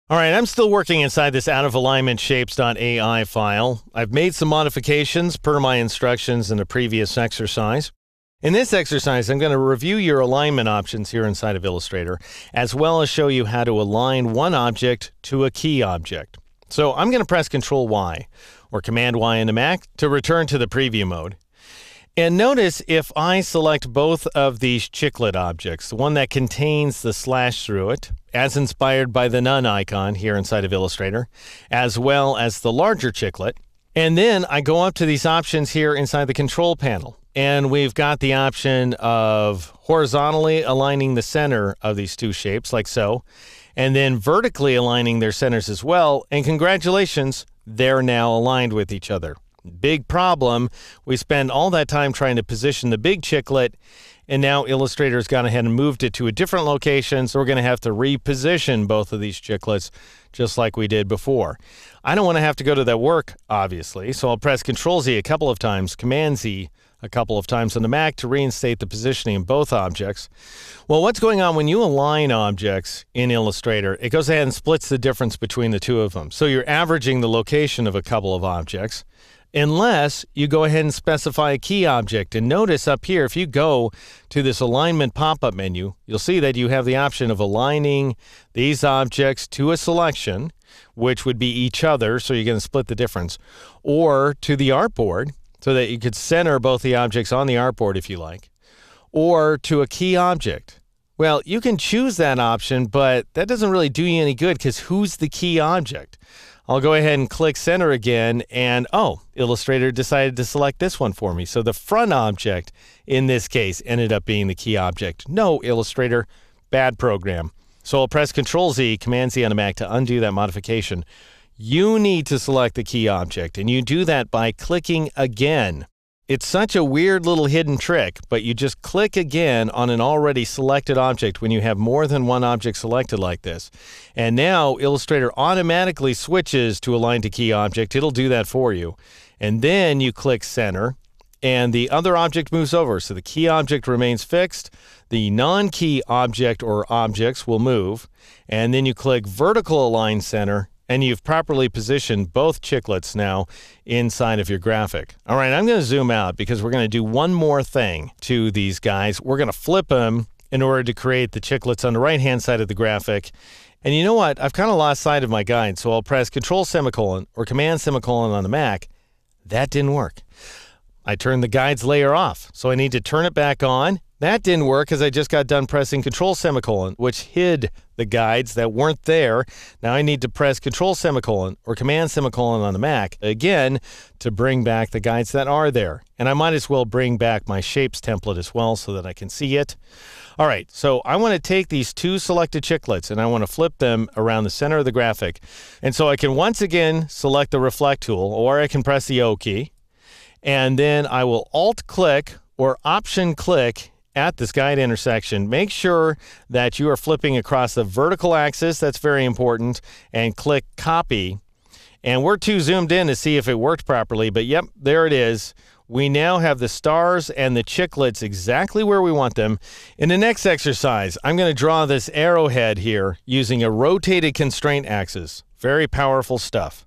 All right, I'm still working inside this out-of-alignment-shapes.ai file. I've made some modifications per my instructions in the previous exercise. In this exercise, I'm going to review your alignment options here inside of Illustrator, as well as show you how to align one object to a key object. So I'm going to press Control-Y, or Command-Y in the Mac, to return to the preview mode. And notice if I select both of these chiclet objects, the one that contains the slash through it, as inspired by the none icon here inside of Illustrator, as well as the larger chiclet, and then I go up to these options here inside the control panel, and we've got the option of horizontally aligning the center of these two shapes, like so, and then vertically aligning their centers as well, and congratulations, they're now aligned with each other. Big problem. We spend all that time trying to position the big chiclet, and now Illustrator's gone ahead and moved it to a different location, so we're going to have to reposition both of these chiclets just like we did before. I don't want to have to go to that work, obviously, so I'll press Control-Z a couple of times, Command-Z a couple of times on the Mac to reinstate the positioning of both objects. Well, what's going on when you align objects in Illustrator? It goes ahead and splits the difference between the two of them. So you're averaging the location of a couple of objects, unless you go ahead and specify a key object. And notice up here, if you go to this alignment pop-up menu, you'll see that you have the option of aligning these objects to a selection, which would be each other, so you're going to split the difference, or to the artboard, so that you could center both the objects on the artboard if you like, or to a key object. Well, you can choose that option, but that doesn't really do you any good because who's the key object? I'll go ahead and click center again, and oh, Illustrator decided to select this one for me. So the front object in this case ended up being the key object. No, Illustrator, bad program. So I'll press Control-Z, Command-Z on the Mac to undo that modification. You need to select the key object, and you do that by clicking again. It's such a weird little hidden trick, but you just click again on an already selected object when you have more than one object selected like this. And now Illustrator automatically switches to align to key object. It'll do that for you. And then you click center, and the other object moves over. So the key object remains fixed. The non-key object or objects will move. And then you click vertical align center, and you've properly positioned both chiclets now inside of your graphic. All right, I'm going to zoom out because we're going to do one more thing to these guys. We're going to flip them in order to create the chiclets on the right-hand side of the graphic. And you know what? I've kind of lost sight of my guide, so I'll press Control semicolon or Command semicolon on the Mac. That didn't work. I turned the guides layer off, so I need to turn it back on. That didn't work because I just got done pressing Control semicolon, which hid the guides that weren't there. Now I need to press Control semicolon or Command semicolon on the Mac again to bring back the guides that are there. And I might as well bring back my shapes template as well so that I can see it. All right, so I want to take these two selected chiclets and I want to flip them around the center of the graphic. And so I can once again select the Reflect tool, or I can press the O key. And then I will Alt-click or Option-click at this guide intersection. Make sure that you are flipping across the vertical axis. That's very important. And click Copy. And we're too zoomed in to see if it worked properly, but yep, there it is. We now have the stars and the chiclets exactly where we want them. In the next exercise, I'm going to draw this arrowhead here using a rotated constraint axis. Very powerful stuff.